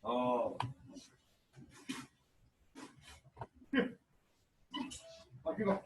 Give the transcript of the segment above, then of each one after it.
Oh. Aquí va.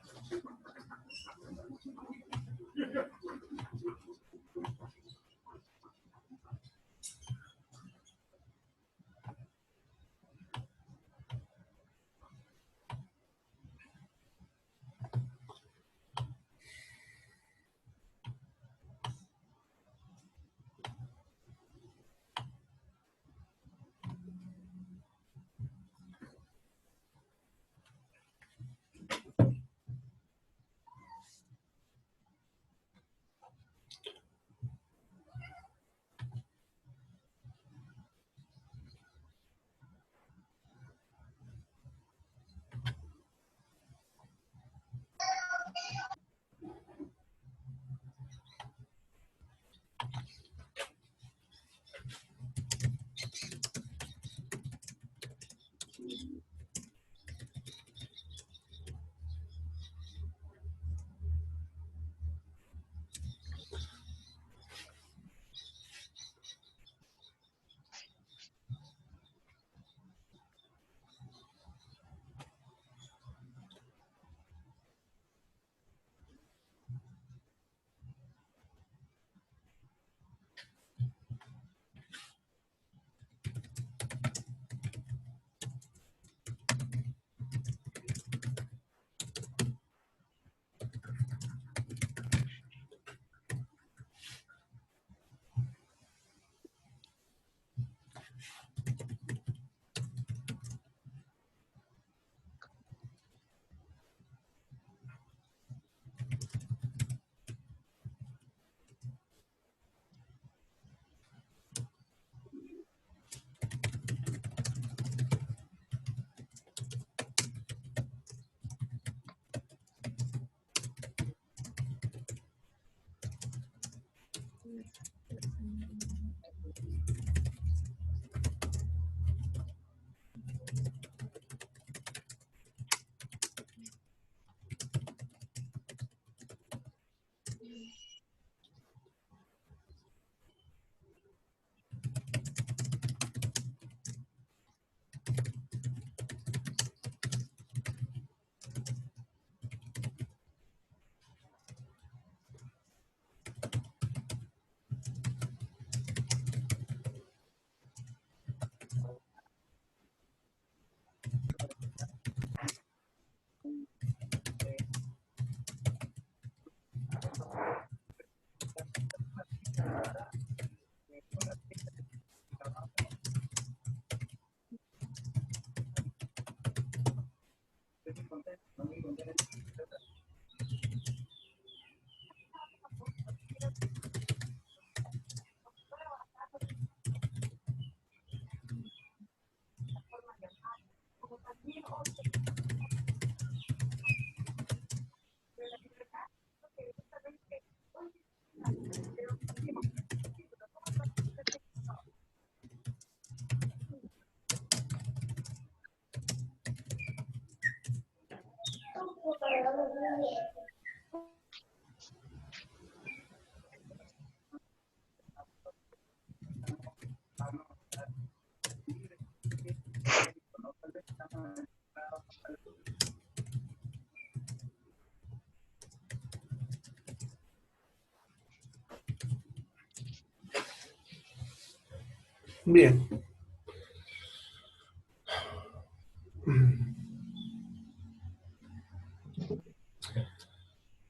Bien.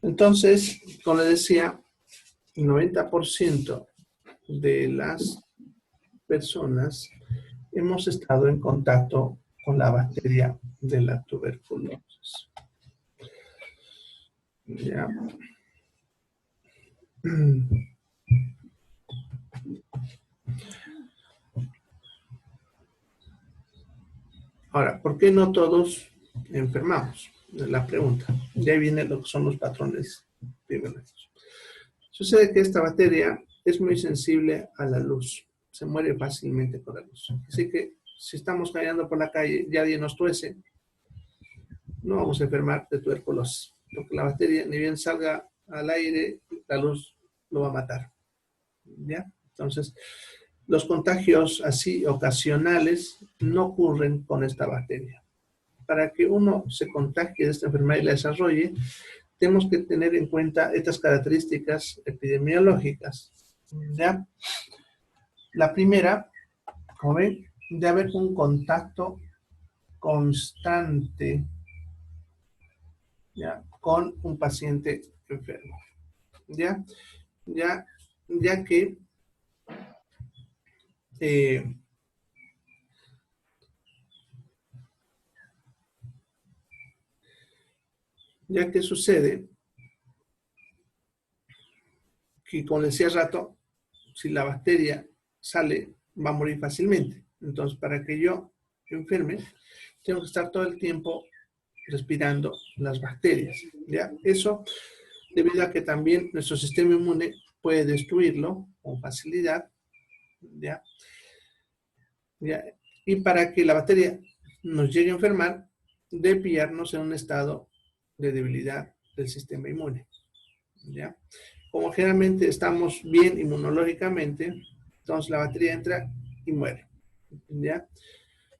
Entonces, como les decía, el 90% de las personas hemos estado en contacto con la bacteria de la tuberculosis. ¿Ya? Ahora, ¿por qué no todos enfermamos? Es la pregunta. De ahí viene lo que son los patrones biológicos. Sucede que esta bacteria es muy sensible a la luz. Se muere fácilmente con la luz. Así que si estamos caminando por la calle y alguien nos tuece, no vamos a enfermar de tuberculosis. Porque la bacteria, ni bien salga al aire, la luz lo va a matar. ¿Ya? Entonces, los contagios así ocasionales no ocurren con esta bacteria. Para que uno se contagie de esta enfermedad y la desarrolle, tenemos que tener en cuenta estas características epidemiológicas. ¿Ya? La primera, como ven, de haber un contacto constante, ¿ya?, con un paciente enfermo. ¿Ya? Ya que sucede que, como decía hace rato, si la bacteria sale, va a morir fácilmente. Entonces, para que yo enferme, tengo que estar todo el tiempo respirando las bacterias. ¿Ya? Eso debido a que también nuestro sistema inmune puede destruirlo con facilidad. ¿Ya? ¿Ya? Y para que la bacteria nos llegue a enfermar, debe pillarnos en un estado de debilidad del sistema inmune. ¿Ya? Como generalmente estamos bien inmunológicamente, entonces la bacteria entra y muere. ¿Ya?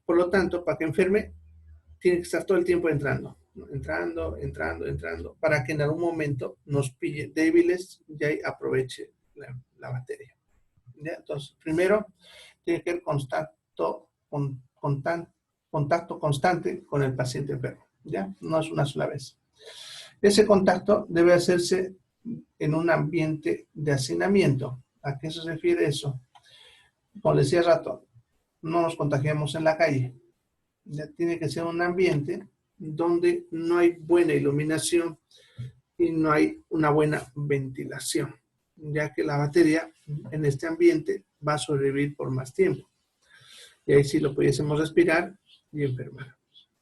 Por lo tanto, para que enferme, tiene que estar todo el tiempo entrando, ¿no? Entrando, para que en algún momento nos pille débiles y ahí aproveche la bacteria. ¿Ya? Entonces, primero, tiene que haber contacto constante con el paciente enfermo. ¿Ya? No es una sola vez. Ese contacto debe hacerse en un ambiente de hacinamiento. ¿A qué se refiere eso? Como decía hace rato, no nos contagiamos en la calle. Ya tiene que ser un ambiente donde no hay buena iluminación y no hay una buena ventilación, ya que la bacteria en este ambiente va a sobrevivir por más tiempo. Y ahí sí lo pudiésemos respirar y enfermar,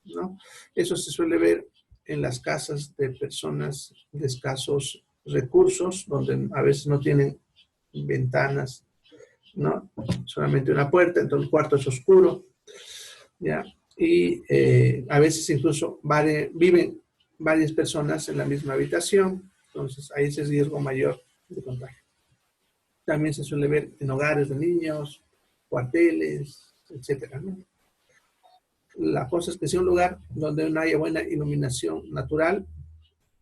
¿no? Eso se suele ver en las casas de personas de escasos recursos, donde a veces no tienen ventanas, ¿no? Solamente una puerta, entonces el cuarto es oscuro, ¿ya? Y a veces incluso viven varias personas en la misma habitación, entonces ahí es el riesgo mayor de contagio. También se suele ver en hogares de niños, cuarteles, etcétera, ¿no? La cosa es que sea un lugar donde no haya buena iluminación natural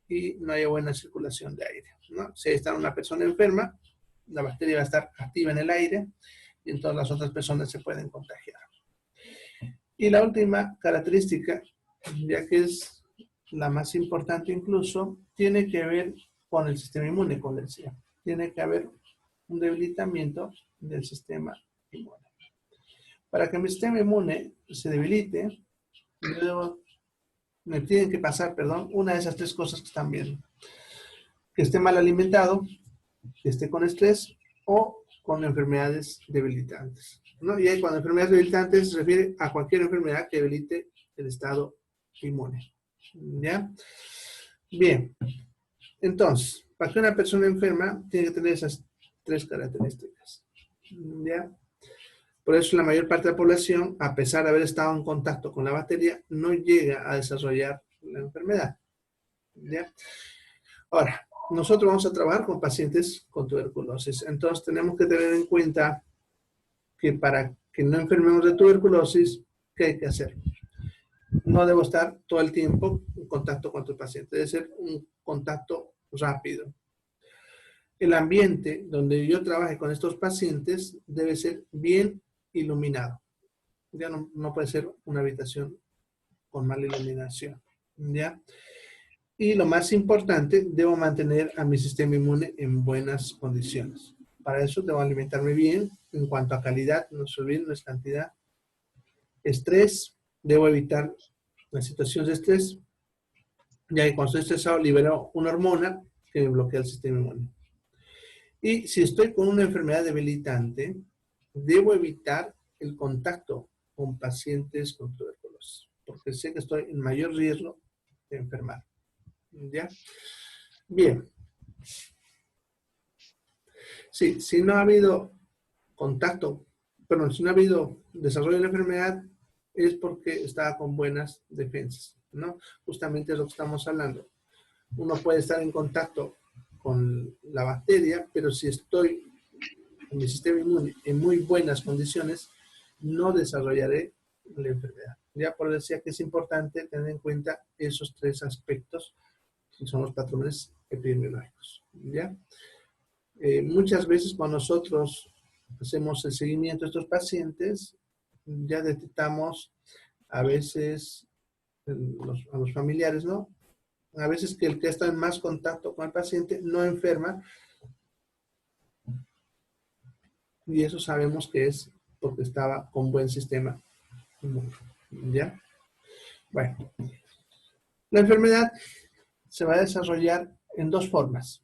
y no haya buena circulación de aire, ¿no? Si está una persona enferma, la bacteria va a estar activa en el aire y entonces las otras personas se pueden contagiar. Y la última característica, ya que es la más importante incluso, tiene que ver con el sistema inmune, como decía. Tiene que haber un debilitamiento del sistema inmune. Para que mi sistema inmune se debilite, me tienen que pasar, una de esas tres cosas que están viendo. Que esté mal alimentado, que esté con estrés o con enfermedades debilitantes, ¿no? Y ahí cuando enfermedades debilitantes se refiere a cualquier enfermedad que debilite el estado inmune. ¿Ya? Bien. Entonces, para que una persona enferma tiene que tener esas tres características. ¿Ya? Por eso la mayor parte de la población, a pesar de haber estado en contacto con la bacteria, no llega a desarrollar la enfermedad. ¿Ya? Ahora, nosotros vamos a trabajar con pacientes con tuberculosis. Entonces tenemos que tener en cuenta que para que no enfermemos de tuberculosis, ¿qué hay que hacer? No debo estar todo el tiempo en contacto con tu paciente. Debe ser un contacto rápido. El ambiente donde yo trabaje con estos pacientes debe ser bien iluminado. Ya no puede ser una habitación con mala iluminación. ¿Ya? Y lo más importante, debo mantener a mi sistema inmune en buenas condiciones. Para eso debo alimentarme bien en cuanto a calidad, no se olviden, no es cantidad. Estrés, debo evitar las situaciones de estrés, ya que cuando estoy estresado libero una hormona que me bloquea el sistema inmune. Y si estoy con una enfermedad debilitante, debo evitar el contacto con pacientes con tuberculosis, porque sé que estoy en mayor riesgo de enfermar. ¿Ya? Bien. Sí, si no ha habido contacto, perdón, si no ha habido desarrollo de la enfermedad, es porque estaba con buenas defensas, ¿no? Justamente es lo que estamos hablando. Uno puede estar en contacto con la bacteria, pero si estoy con mi sistema inmune en muy buenas condiciones, no desarrollaré la enfermedad. Ya por eso decía que es importante tener en cuenta esos tres aspectos que son los patrones epidemiológicos. ¿Ya? Muchas veces cuando nosotros hacemos el seguimiento de estos pacientes, ya detectamos a veces a los familiares, ¿no? A veces que el que está en más contacto con el paciente no enferma, y eso sabemos que es porque estaba con buen sistema inmune. ¿Ya? Bueno, la enfermedad se va a desarrollar en dos formas,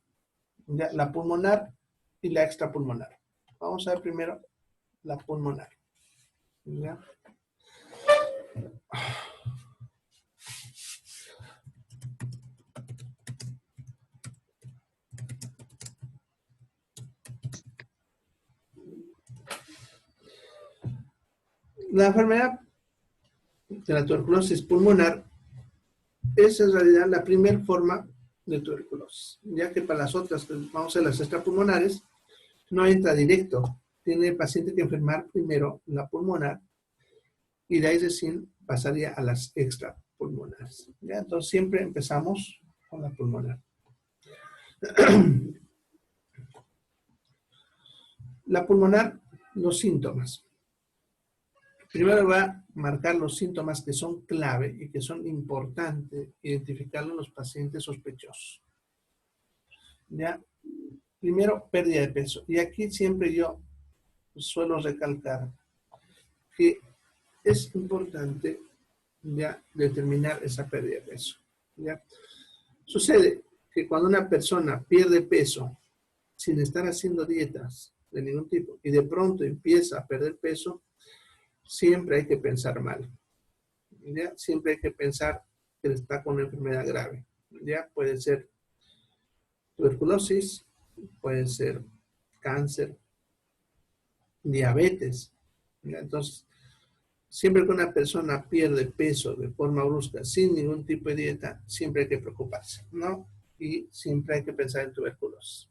¿ya? La pulmonar y la extrapulmonar. Vamos a ver primero la pulmonar. ¿Ya? La enfermedad de la tuberculosis pulmonar es en realidad la primera forma de tuberculosis, ya que para las otras, vamos a las extrapulmonares, no entra directo. Tiene el paciente que enfermar primero la pulmonar y de ahí recién pasaría a las extrapulmonares. ¿Ya? Entonces siempre empezamos con la pulmonar. La pulmonar, los síntomas. Primero va a marcar los síntomas que son clave y que son importantes identificarlos en los pacientes sospechosos. ¿Ya? Primero, pérdida de peso. Y aquí siempre yo suelo recalcar que es importante ya determinar esa pérdida de peso. ¿Ya? Sucede que cuando una persona pierde peso sin estar haciendo dietas de ningún tipo y de pronto empieza a perder peso, siempre hay que pensar mal. ¿Ya? Siempre hay que pensar que está con una enfermedad grave. ¿Ya? Puede ser tuberculosis, puede ser cáncer, diabetes. ¿Ya? Entonces, siempre que una persona pierde peso de forma brusca, sin ningún tipo de dieta, siempre hay que preocuparse, ¿no? Y siempre hay que pensar en tuberculosis.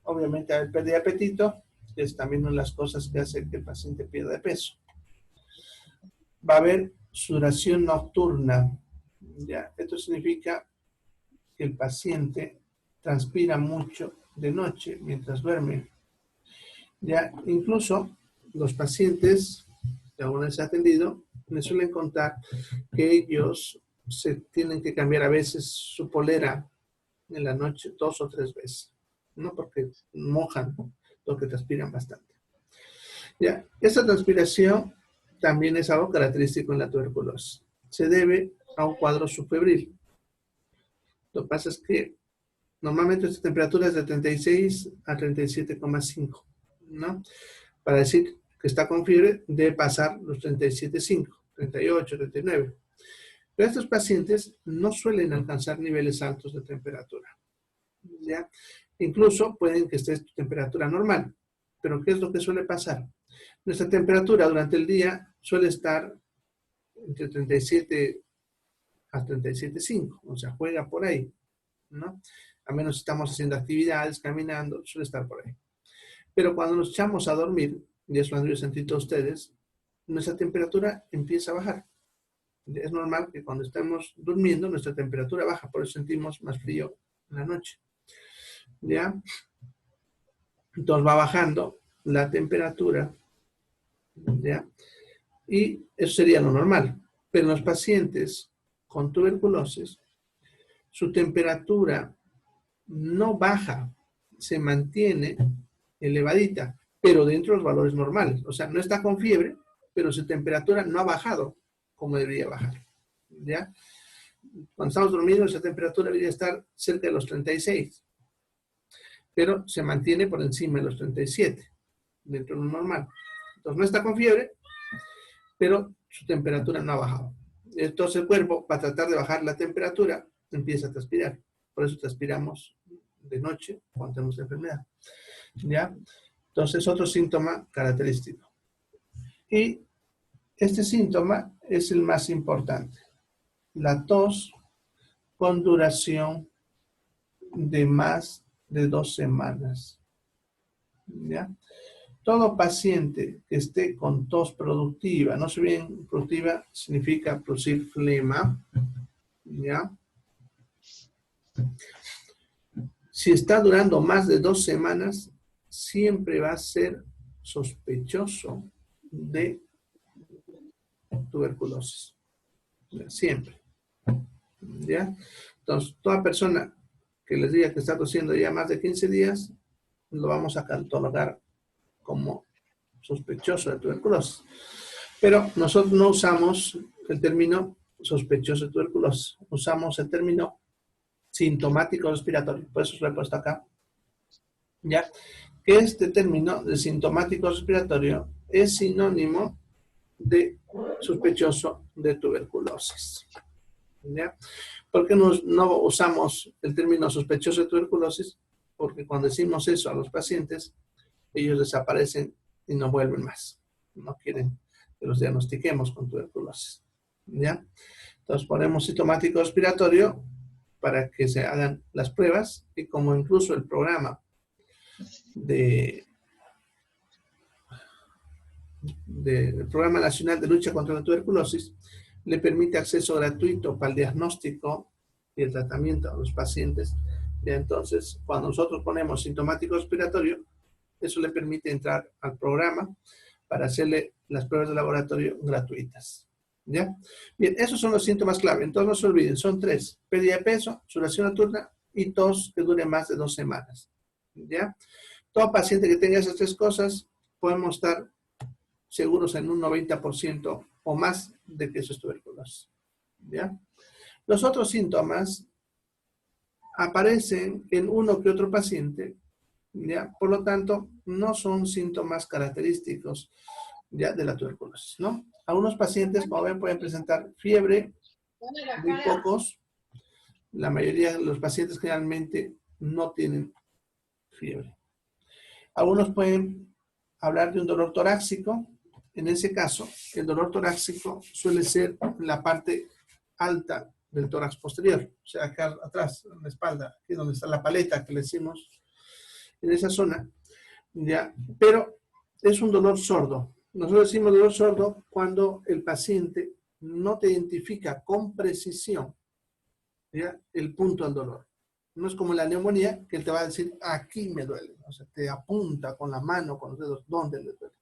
Obviamente, hay pérdida de apetito, que es también una de las cosas que hace que el paciente pierda peso. Va a haber sudoración nocturna, ¿ya? Esto significa que el paciente transpira mucho de noche mientras duerme. ¿Ya? Incluso los pacientes que alguna vez he atendido me suelen contar que ellos se tienen que cambiar a veces su polera en la noche 2 o 3 veces, ¿no? Porque mojan, porque transpiran bastante. ¿Ya? Esta transpiración también es algo característico en la tuberculosis. Se debe a un cuadro subfebril. Lo que pasa es que normalmente esta temperatura es de 36 a 37,5, ¿no? Para decir que está con fiebre, debe pasar los 37,5, 38, 39. Pero estos pacientes no suelen alcanzar niveles altos de temperatura, ¿ya? Incluso pueden que esté tu temperatura normal. Pero ¿qué es lo que suele pasar? Nuestra temperatura durante el día suele estar entre 37 a 37,5, o sea, juega por ahí, ¿no? A menos si estamos haciendo actividades, caminando, suele estar por ahí. Pero cuando nos echamos a dormir, y eso lo han sentido ustedes, nuestra temperatura empieza a bajar. Es normal que cuando estamos durmiendo, nuestra temperatura baja, por eso sentimos más frío en la noche. ¿Ya? Entonces va bajando la temperatura, ¿ya? Y eso sería lo normal. Pero en los pacientes con tuberculosis, su temperatura no baja, se mantiene elevadita, pero dentro de los valores normales. O sea, no está con fiebre, pero su temperatura no ha bajado como debería bajar. ¿Ya? Cuando estamos durmiendo, esa temperatura debería estar cerca de los 36, pero se mantiene por encima de los 37, dentro de lo normal. Entonces no está con fiebre, pero su temperatura no ha bajado. Entonces el cuerpo, para tratar de bajar la temperatura, empieza a transpirar. Por eso transpiramos de noche cuando tenemos la enfermedad. ¿Ya? Entonces, otro síntoma característico. Y este síntoma es el más importante. La tos con duración de más de 2 semanas. ¿Ya? Todo paciente que esté con tos productiva, no sé bien, productiva significa producir flema, ¿ya? Si está durando más de 2 semanas, siempre va a ser sospechoso de tuberculosis. Siempre. ¿Ya? Entonces, toda persona que les diga que está tosiendo ya más de 15 días, lo vamos a catalogar como sospechoso de tuberculosis. Pero nosotros no usamos el término sospechoso de tuberculosis, usamos el término sintomático respiratorio. Por eso lo he puesto acá. ¿Ya? Que este término de sintomático respiratorio es sinónimo de sospechoso de tuberculosis. ¿Ya? ¿Por qué no usamos el término sospechoso de tuberculosis? Porque cuando decimos eso a los pacientes, ellos desaparecen y no vuelven más. No quieren que los diagnostiquemos con tuberculosis. ¿Ya? Entonces ponemos sintomático respiratorio para que se hagan las pruebas y como incluso el programa del Programa Nacional de Lucha contra la Tuberculosis le permite acceso gratuito para el diagnóstico y el tratamiento a los pacientes. Y entonces, cuando nosotros ponemos sintomático respiratorio, eso le permite entrar al programa para hacerle las pruebas de laboratorio gratuitas. ¿Ya? Bien, esos son los síntomas clave. Entonces no se olviden, son 3. Pérdida de peso, sudoración nocturna y tos que dure más de 2 semanas. ¿Ya? Todo paciente que tenga esas 3 cosas, podemos estar seguros en un 90% o más de que eso es tuberculosis. ¿Ya? Los otros síntomas aparecen en uno que otro paciente, ¿ya? Por lo tanto, no son síntomas característicos ya de la tuberculosis, ¿no? Algunos pacientes, como ven, pueden presentar fiebre, muy pocos. La mayoría de los pacientes generalmente no tienen fiebre. Algunos pueden hablar de un dolor torácico. En ese caso, el dolor torácico suele ser en la parte alta del tórax posterior, o sea, acá atrás, en la espalda, aquí donde está la paleta que le decimos, en esa zona, ¿ya? Pero es un dolor sordo. Nosotros decimos dolor sordo cuando el paciente no te identifica con precisión, ¿ya? El punto del dolor. No es como la neumonía, que él te va a decir, aquí me duele. O sea, te apunta con la mano, con los dedos, dónde le duele.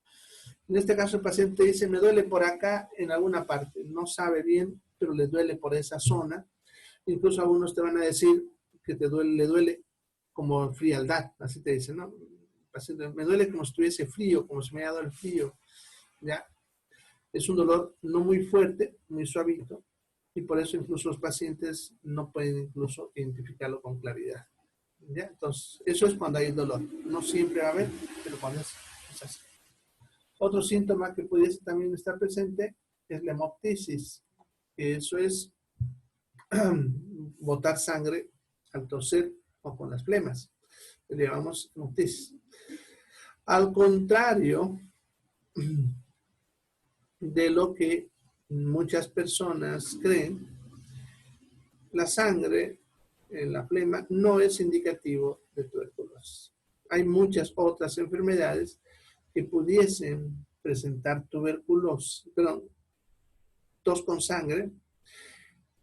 En este caso el paciente dice, me duele por acá en alguna parte. No sabe bien, pero le duele por esa zona. Incluso algunos te van a decir que le duele como frialdad. Así te dicen, ¿no? El paciente, me duele como si estuviese frío, como si me haya dado el frío. ¿Ya? Es un dolor no muy fuerte, muy suavito. Y por eso incluso los pacientes no pueden incluso identificarlo con claridad. ¿Ya? Entonces, eso es cuando hay dolor. No siempre va a haber, pero cuando es así. Otro síntoma que pudiese también estar presente es la hemoptisis. Eso es botar sangre al toser o con las flemas. Le llamamos hemoptisis. Al contrario de lo que muchas personas creen, la sangre en la flema no es indicativo de tuberculosis. Hay muchas otras enfermedades que pudiesen presentar tuberculosis, perdón, tos con sangre,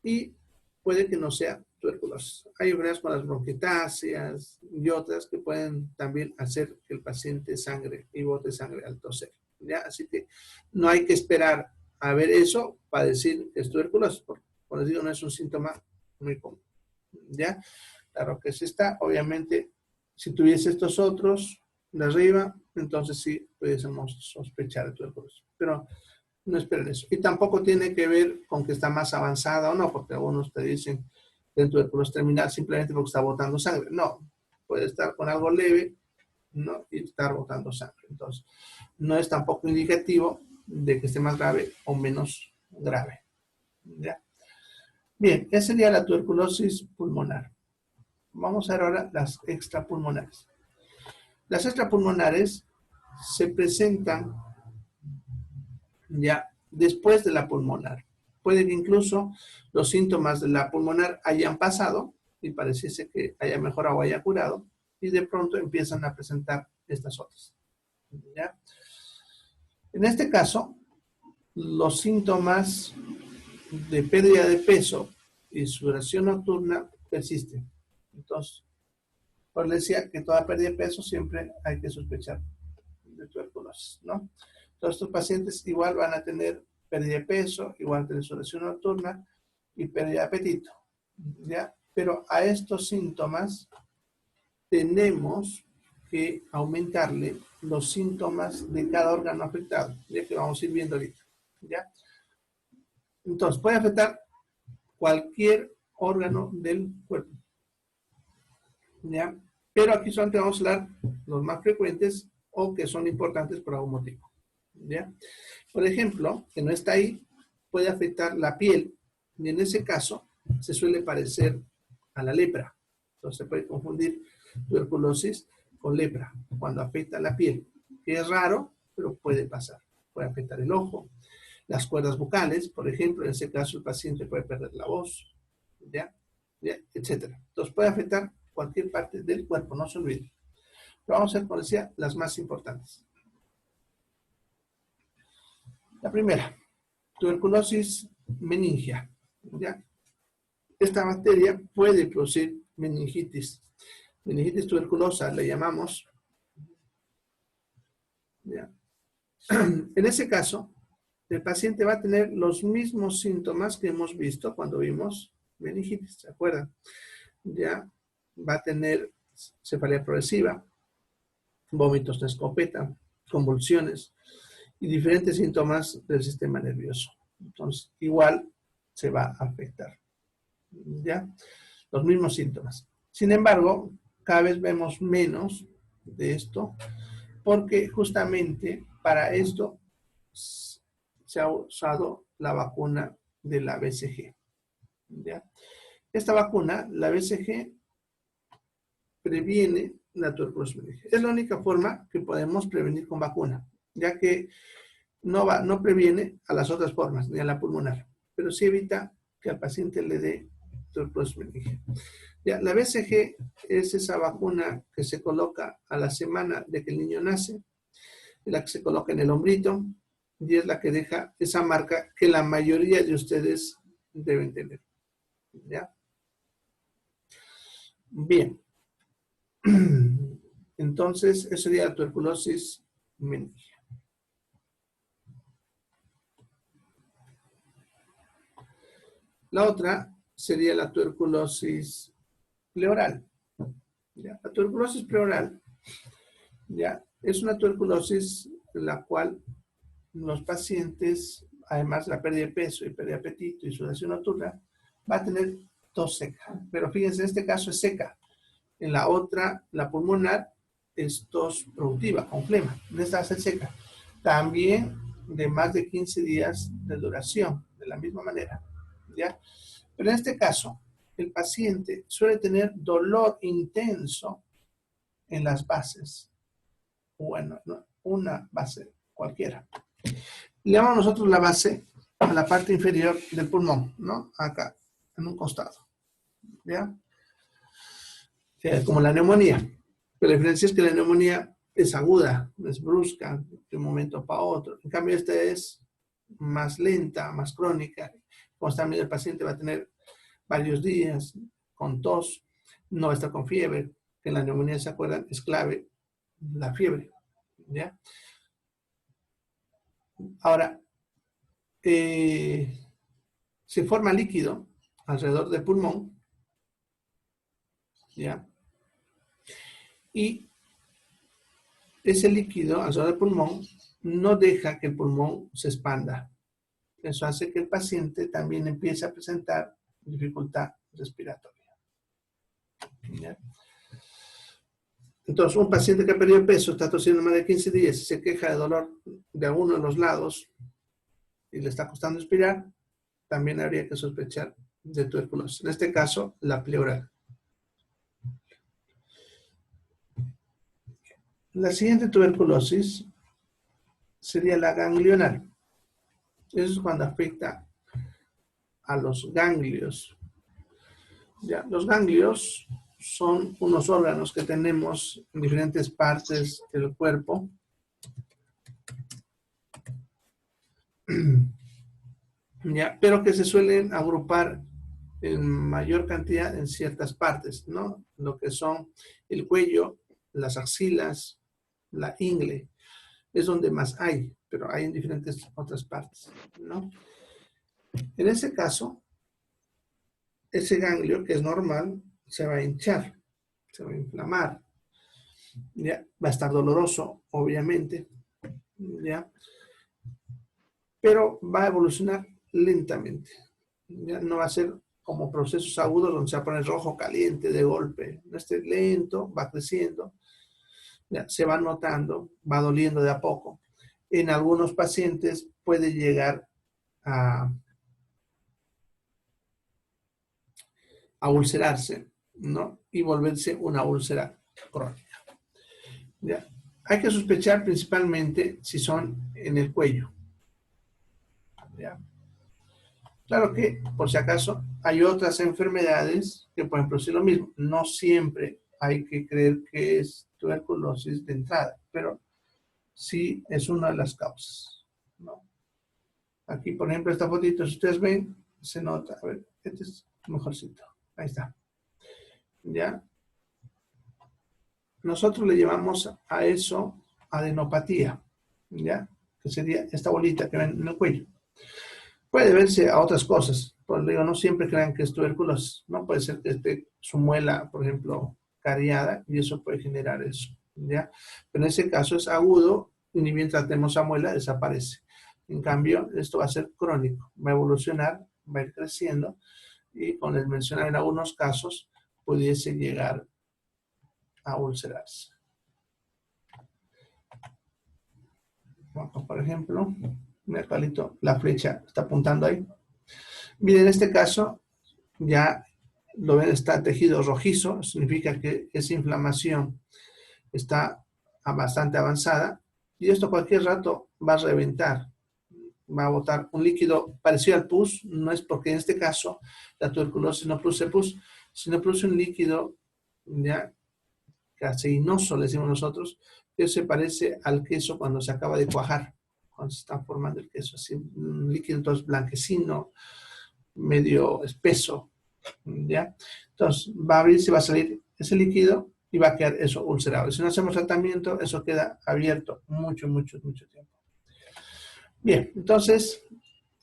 y puede que no sea tuberculosis. Hay enfermedades como las bronquitáceas y otras que pueden también hacer que el paciente sangre y bote sangre al toser. ¿Ya? Así que no hay que esperar a ver eso para decir que es tuberculosis, porque, por decirlo, no es un síntoma muy común. ¿Ya? Claro que sí está. Obviamente, si tuviese estos otros de arriba, entonces sí pudiésemos sospechar de tuberculosis. Pero no esperen eso. Y tampoco tiene que ver con que está más avanzada o no, porque algunos te dicen que el tuberculosis terminal simplemente porque está botando sangre. No, puede estar con algo leve, ¿no? Y estar botando sangre. Entonces, no es tampoco indicativo de que esté más grave o menos grave. ¿Ya? Bien, esa sería la tuberculosis pulmonar. Vamos a ver ahora las extrapulmonares. Las extrapulmonares se presentan ya después de la pulmonar. Puede que incluso los síntomas de la pulmonar hayan pasado, y pareciese que haya mejorado o haya curado, y de pronto empiezan a presentar estas otras. ¿Ya? En este caso, los síntomas de pérdida de peso y sudoración nocturna persisten. Entonces, por eso decía que toda pérdida de peso siempre hay que sospechar de tuberculosis, ¿no? Todos estos pacientes igual van a tener pérdida de peso, igual tener sudoración nocturna y pérdida de apetito, ¿ya? Pero a estos síntomas tenemos que aumentarle los síntomas de cada órgano afectado, ya que vamos a ir viendo ahorita, ¿ya? Entonces, puede afectar cualquier órgano del cuerpo, ¿ya? Pero aquí solamente vamos a hablar los más frecuentes o que son importantes por algún motivo, ¿ya? Por ejemplo, que no está ahí, puede afectar la piel, y en ese caso se suele parecer a la lepra. Entonces se puede confundir tuberculosis con lepra cuando afecta la piel, que es raro, pero puede pasar. Puede afectar el ojo, las cuerdas vocales, por ejemplo, en ese caso el paciente puede perder la voz, ¿ya? Etcétera. Entonces puede afectar cualquier parte del cuerpo, no se olvide. Pero vamos a ver, como decía, las más importantes. La primera, tuberculosis meningia, ¿ya? Esta bacteria puede producir meningitis. Meningitis tuberculosa le llamamos, ¿ya? En ese caso, el paciente va a tener los mismos síntomas que hemos visto cuando vimos meningitis, ¿se acuerdan? Ya va a tener cefalea progresiva, vómitos de escopeta, convulsiones y diferentes síntomas del sistema nervioso. Entonces, igual se va a afectar, ¿ya? Los mismos síntomas. Sin embargo, cada vez vemos menos de esto porque justamente para esto se ha usado la vacuna de la BCG, ¿ya? Esta vacuna, la BCG, previene la tuberculosis meningia. Es la única forma que podemos prevenir con vacuna, ya que no previene a las otras formas, ni a la pulmonar, pero sí evita que al paciente le dé tuberculosis meningia. Ya, la BCG es esa vacuna que se coloca a la semana de que el niño nace, es la que se coloca en el hombrito y es la que deja esa marca que la mayoría de ustedes deben tener. ¿Ya? Bien. Entonces, eso sería la tuberculosis meningia. La otra sería la tuberculosis pleural. ¿Ya? La tuberculosis pleural, ¿ya?, es una tuberculosis en la cual los pacientes, además de la pérdida de peso y pérdida de apetito y sudoración nocturna, va a tener tos seca. Pero fíjense, en este caso es seca. En la otra, la pulmonar, es tos productiva, con flema. En esta va a ser seca. También de más de 15 días de duración, de la misma manera, ¿ya? Pero en este caso, el paciente suele tener dolor intenso en las bases. Bueno, no, una base cualquiera. Le llamamos nosotros la base a la parte inferior del pulmón, ¿no? Acá, en un costado, ¿ya? Como la neumonía. Pero la diferencia es que la neumonía es aguda, es brusca, de un momento para otro. En cambio, esta es más lenta, más crónica. Constantemente el paciente va a tener varios días con tos, no va a estar con fiebre, que en la neumonía, ¿se acuerdan?, es clave la fiebre, ¿ya? Ahora, se forma líquido alrededor del pulmón, ¿ya? Y ese líquido alrededor del pulmón no deja que el pulmón se expanda. Eso hace que el paciente también empiece a presentar dificultad respiratoria, ¿ya? Entonces, un paciente que ha perdido peso, está tosiendo más de 15 días y se queja de dolor de alguno de los lados y le está costando respirar, también habría que sospechar de tuberculosis. En este caso, la pleural. La siguiente tuberculosis sería la ganglionar. Eso es cuando afecta a los ganglios Ya, los ganglios son unos órganos que tenemos en diferentes partes del cuerpo. Ya, pero que se suelen agrupar en mayor cantidad en ciertas partes, ¿no? Lo que son el cuello, las axilas, la ingle, es donde más hay, pero hay en diferentes otras partes, ¿no? En ese caso, ese ganglio, que es normal, se va a hinchar, se va a inflamar, ¿ya? Va a estar doloroso, obviamente, ¿ya? Pero va a evolucionar lentamente. ¿Ya? No va a ser como procesos agudos donde se va a poner rojo, caliente, de golpe. Este lento, va creciendo, ¿ya? Se va notando, va doliendo de a poco. En algunos pacientes puede llegar a, a ulcerarse, ¿no? Y volverse una úlcera crónica. ¿Ya? Hay que sospechar principalmente si son en el cuello. ¿Ya? Claro que, por si acaso, hay otras enfermedades que pueden producir lo mismo. No siempre hay que creer que es tuberculosis de entrada, pero sí es una de las causas, ¿no? Aquí, por ejemplo, esta fotito, si ustedes ven, se nota. A ver, este es mejorcito. Ahí está. ¿Ya? Nosotros le llamamos a eso adenopatía, ¿ya? Que sería esta bolita que ven en el cuello. Puede deberse a otras cosas. Por digo, no siempre crean que es tuberculosis, ¿no? Puede ser que esté su muela, por ejemplo, cariada, y eso puede generar eso, ¿ya? Pero en ese caso es agudo, y ni bien tratemos a muela, desaparece. En cambio, esto va a ser crónico, va a evolucionar, va a ir creciendo, y como les mencionaba en algunos casos, pudiese llegar a ulcerarse. Por ejemplo, mira, Palito, la flecha está apuntando ahí. Miren, en este caso, ya lo ven, está tejido rojizo, significa que esa inflamación está bastante avanzada y esto cualquier rato va a reventar, va a botar un líquido parecido al pus. No es porque en este caso la tuberculosis no produce pus, sino produce un líquido ya caseinoso, le decimos nosotros, que se parece al queso cuando se acaba de cuajar, cuando se está formando el queso, así un líquido entonces blanquecino, medio espeso, ¿ya? Entonces va a abrirse, va a salir ese líquido y va a quedar eso ulcerado. Y si no hacemos tratamiento, eso queda abierto mucho, mucho, mucho tiempo. Bien, entonces,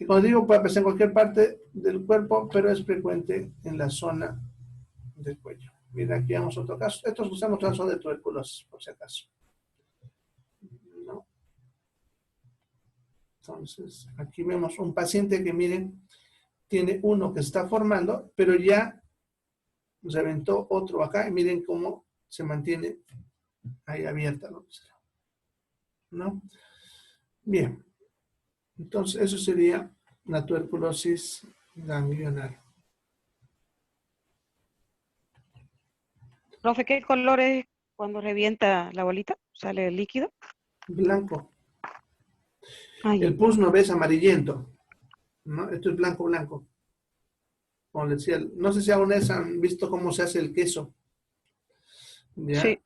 como digo, puede aparecer en cualquier parte del cuerpo, pero es frecuente en la zona del cuello. Mira, aquí vamos a otro caso. Estos usamos casos de tuberculosis, por si acaso. ¿No? Entonces, aquí vemos un paciente que, miren, tiene uno que se está formando, pero ya reventó otro acá y miren cómo se mantiene ahí abierta la úlcera, ¿no? Bien, entonces eso sería la tuberculosis ganglionar. Profe, ¿qué color es cuando revienta la bolita? ¿Sale el líquido? Blanco. Ah, ya. El pus no ves amarillento, ¿no? Esto es blanco, blanco. Como les decía, no sé si aún han visto cómo se hace el queso, ¿ya? Sí,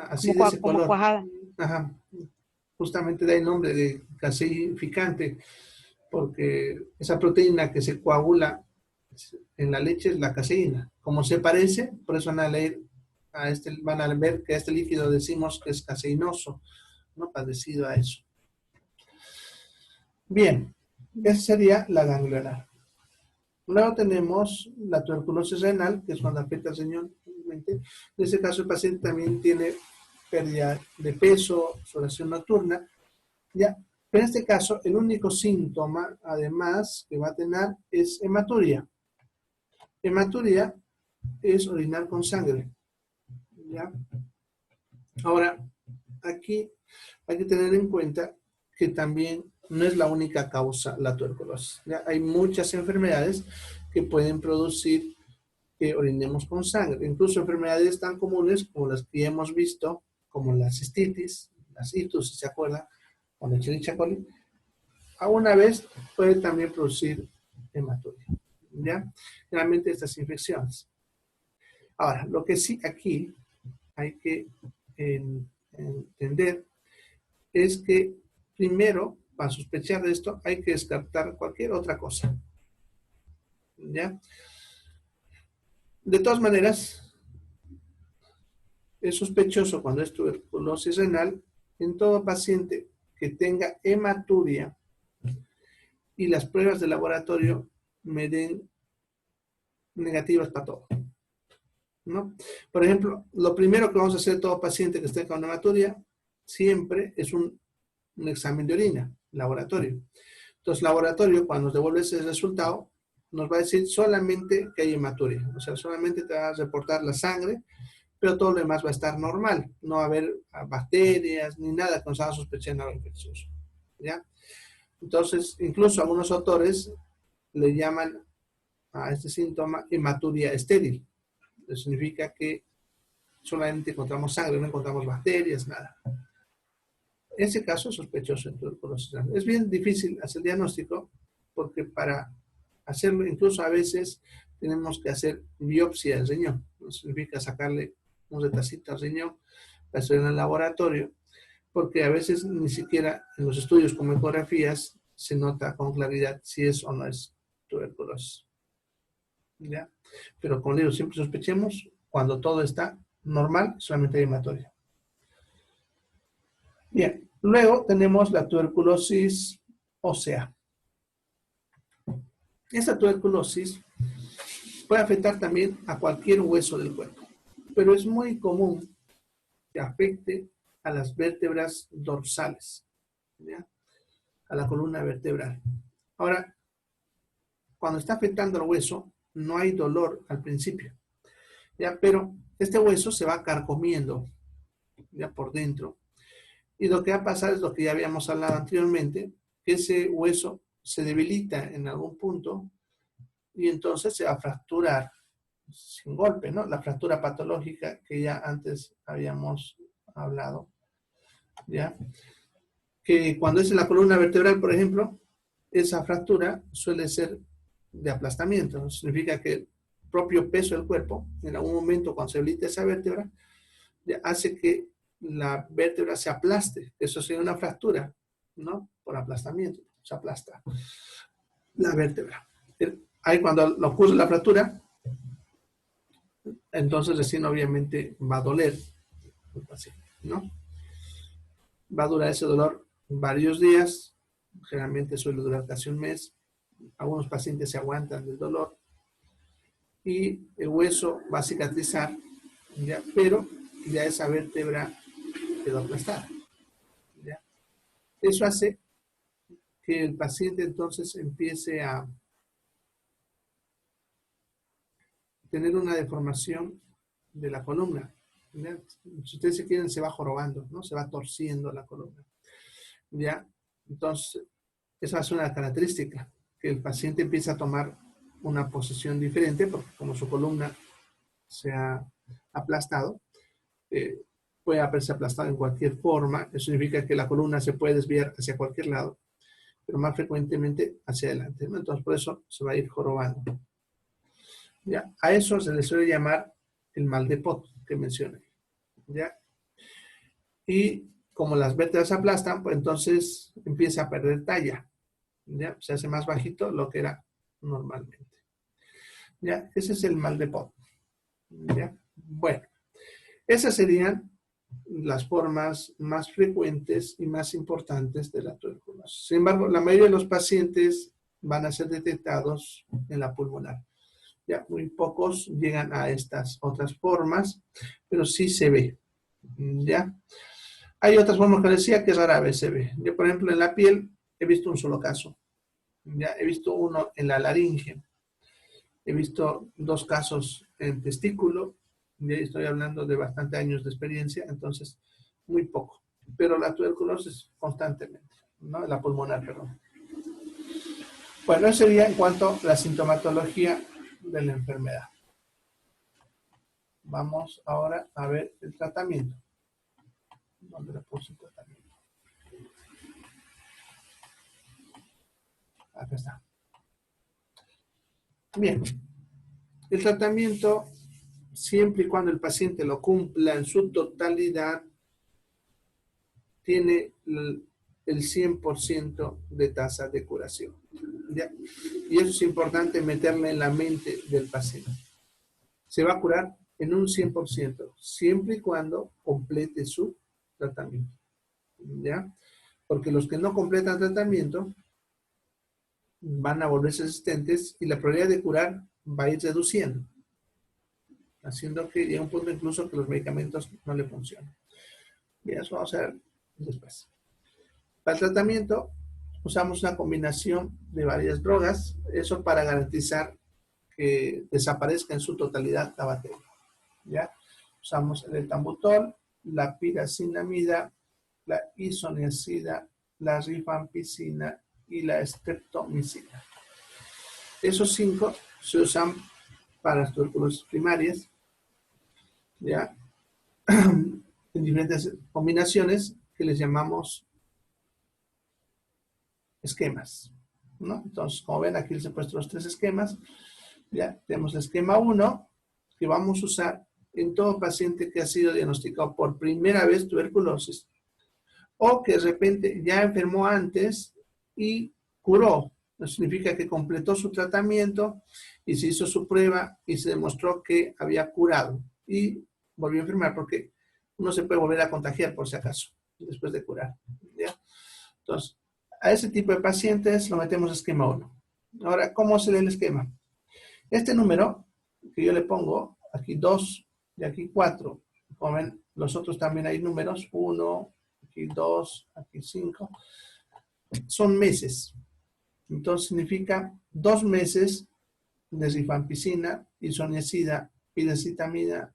Así de ese como color. cuajada. Ajá. Justamente da el nombre de caseificante, porque esa proteína que se coagula en la leche es la caseína. Como se parece, por eso van a leer van a ver que a este líquido decimos que es caseinoso, ¿no? Parecido a eso. Bien, esa sería la ganglionar. Luego tenemos la tuberculosis renal, que es cuando afecta al riñón. En este caso, el paciente también tiene pérdida de peso, sudoración nocturna, ¿ya? Pero en este caso, el único síntoma, además, que va a tener es hematuria. Hematuria es orinar con sangre, ¿ya? Ahora, aquí hay que tener en cuenta que también no es la única causa la tuberculosis, ¿ya? Hay muchas enfermedades que pueden producir que orinemos con sangre, incluso enfermedades tan comunes como las que hemos visto, como la cistitis, las itus, si se acuerdan, o la Escherichia coli, a una vez puede también producir hematuria, ¿ya? Generalmente estas infecciones. Ahora, lo que sí aquí hay que entender es que primero, para sospechar de esto, hay que descartar cualquier otra cosa. ¿Ya? De todas maneras, es sospechoso cuando es tuberculosis renal en todo paciente que tenga hematuria y las pruebas de laboratorio me den negativas para todo, ¿no? Por ejemplo, lo primero que vamos a hacer todo paciente que esté con hematuria siempre es un examen de orina, laboratorio. Entonces, laboratorio, cuando nos devuelve ese resultado, nos va a decir solamente que hay hematuria. O sea, solamente te va a reportar la sangre, pero todo lo demás va a estar normal. No va a haber bacterias ni nada que nos haga sospechar algo infeccioso. ¿Ya? Entonces, incluso algunos autores le llaman a este síntoma hematuria estéril. Eso significa que solamente encontramos sangre, no encontramos bacterias, nada. Ese caso es sospechoso en tuberculosis renal. Es bien difícil hacer el diagnóstico porque para hacerlo, incluso a veces tenemos que hacer biopsia del riñón. No significa sacarle un retacito al riñón, hacer en el laboratorio, porque a veces ni siquiera en los estudios como ecografías se nota con claridad si es o no es tuberculosis. ¿Ya? Pero como digo, siempre sospechemos cuando todo está normal, solamente hay hematuria. Bien, luego tenemos la tuberculosis ósea. Esta tuberculosis puede afectar también a cualquier hueso del cuerpo, pero es muy común que afecte a las vértebras dorsales, ¿ya? A la columna vertebral. Ahora, cuando está afectando al hueso, no hay dolor al principio, ¿ya? Pero este hueso se va carcomiendo, ya por dentro. Y lo que va a pasar es lo que ya habíamos hablado anteriormente, que ese hueso se debilita en algún punto y entonces se va a fracturar sin golpe, ¿no? La fractura patológica que ya antes habíamos hablado, ¿ya? Que cuando es en la columna vertebral, por ejemplo, esa fractura suele ser de aplastamiento, ¿no? Significa que el propio peso del cuerpo, en algún momento cuando se debilita esa vértebra, hace que la vértebra se aplaste. Eso sería una fractura, ¿no? Por aplastamiento, se aplasta la vértebra. Ahí cuando ocurre la fractura, entonces recién obviamente va a doler, así, ¿no? Va a durar ese dolor varios días, generalmente suele durar casi un mes. Algunos pacientes se aguantan del dolor y el hueso va a cicatrizar, ¿ya? Pero ya esa vértebra quedó aplastada, ¿ya? Eso hace que el paciente entonces empiece a tener una deformación de la columna, ¿ya? Si ustedes se quieren, se va jorobando, ¿no? Se va torciendo la columna, ¿ya? Entonces, esa es una característica, que el paciente empieza a tomar una posición diferente, porque como su columna se ha aplastado, puede haberse aplastado en cualquier forma. Eso significa que la columna se puede desviar hacia cualquier lado, pero más frecuentemente hacia adelante, ¿no? Entonces, por eso se va a ir jorobando. ¿Ya? A eso se le suele llamar el mal de Pot que mencioné, ¿ya? Y como las vértebras se aplastan, pues entonces empieza a perder talla, ¿ya? Se hace más bajito lo que era normalmente, ¿ya? Ese es el mal de Pot, ¿ya? Bueno, esas serían las formas más frecuentes y más importantes de la tuberculosis. Sin embargo, la mayoría de los pacientes van a ser detectados en la pulmonar. Ya muy pocos llegan a estas otras formas, pero sí se ve, ¿ya? Hay otras formas que decía que rara vez se ve. Yo, por ejemplo, en la piel he visto un solo caso. Ya he visto uno en la laringe. He visto 2 casos en testículo. Y estoy hablando de bastante años de experiencia, entonces muy poco. Pero la tuberculosis constantemente, ¿no? La pulmonar, perdón. Bueno, eso sería en cuanto a la sintomatología de la enfermedad. Vamos ahora a ver el tratamiento. ¿Dónde le puse el tratamiento? Acá está. Bien. El tratamiento siempre y cuando el paciente lo cumpla en su totalidad, tiene el 100% de tasa de curación. ¿Ya? Y eso es importante meterle en la mente del paciente. Se va a curar en un 100%, siempre y cuando complete su tratamiento. ¿Ya? Porque los que no completan tratamiento van a volverse resistentes y la probabilidad de curar va a ir reduciendo, haciendo que llegue un punto incluso que los medicamentos no le funcionen. Y eso vamos a ver después. Para el tratamiento usamos una combinación de varias drogas, eso para garantizar que desaparezca en su totalidad la bacteria. ¿Ya? Usamos el etambutol, la piracinamida, la isoniazida, la rifampicina y la streptomicina. Esos 5 se usan para las tuberculosis primarias, ¿ya? En diferentes combinaciones que les llamamos esquemas, ¿no? Entonces, como ven, aquí les he puesto los 3 esquemas. Ya tenemos el esquema 1, que vamos a usar en todo paciente que ha sido diagnosticado por primera vez tuberculosis, o que de repente ya enfermó antes y curó. Eso significa que completó su tratamiento y se hizo su prueba y se demostró que había curado y volvió a enfermar, porque uno se puede volver a contagiar por si acaso, después de curar. ¿Ya? Entonces, a ese tipo de pacientes lo metemos en esquema 1. Ahora, ¿cómo se lee el esquema? Este número que yo le pongo, aquí 2 y aquí 4, como ven, los otros también hay números, 1, aquí 2, aquí 5, son meses. Entonces significa 2 meses de rifampicina, isoniazida, piracetamida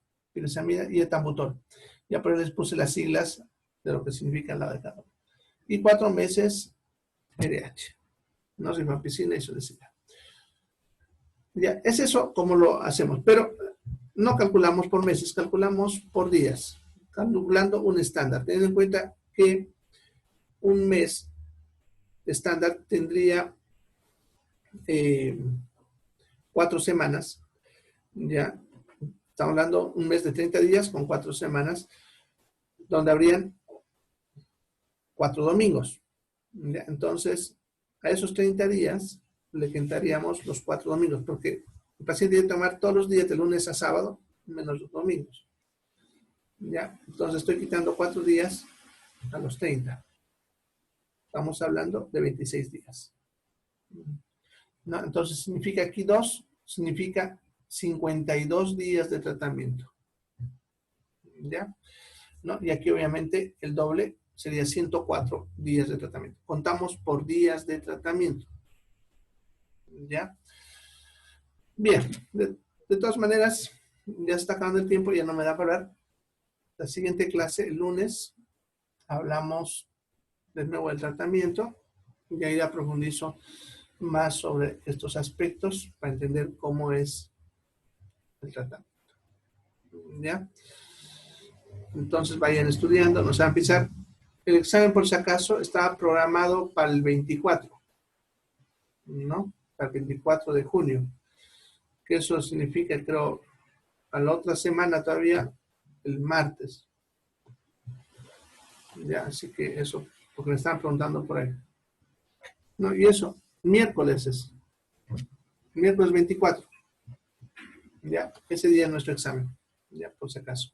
y etambutol. Ya por ahí les puse las siglas de lo que significa la de cada uno. Y 4 meses RH, no rifampicina, isoniazida. Ya, es eso como lo hacemos, pero no calculamos por meses, calculamos por días, calculando un estándar. Teniendo en cuenta que un mes estándar tendría 4 semanas, ya, estamos hablando un mes de 30 días con 4 semanas, donde habrían 4 domingos. ¿Ya? Entonces, a esos 30 días le quitaríamos los 4 domingos, porque el paciente debe tomar todos los días de lunes a sábado, menos los domingos. ¿Ya? Entonces estoy quitando 4 días a los 30. Estamos hablando de 26 días. ¿No? Entonces significa aquí 2, significa 52 días de tratamiento. ¿Ya? ¿No? Y aquí obviamente el doble sería 104 días de tratamiento. Contamos por días de tratamiento. ¿Ya? Bien, de todas maneras, ya está acabando el tiempo, ya no me da para hablar. La siguiente clase, el lunes, hablamos de nuevo del tratamiento. Y ahí ya profundizo más sobre estos aspectos para entender cómo es el tratamiento. ¿Ya? Entonces vayan estudiando, no se van a empezar. El examen, por si acaso, está programado para el 24, ¿no? Para el 24 de junio. Que eso significa, creo, a la otra semana todavía, el martes. Ya, así que eso, porque me están preguntando por ahí. No, y eso, miércoles es. Miércoles 24. Ya, ese día es nuestro examen. Ya, por si acaso.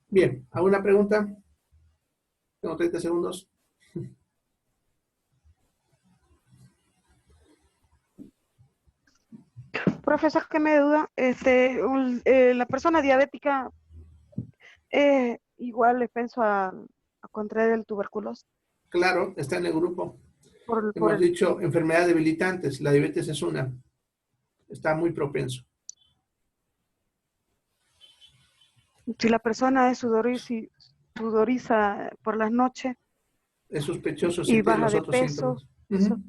Bien, ¿alguna pregunta? Tengo 30 segundos. Profesor, que me duda, la persona diabética igual le pienso a contraer el tuberculosis Claro, está en el grupo. por Hemos dicho enfermedades debilitantes. La diabetes es una. Está muy propenso. si la persona es sudoriza por las noches Es sospechoso si y tiene baja los de otros peso, síntomas.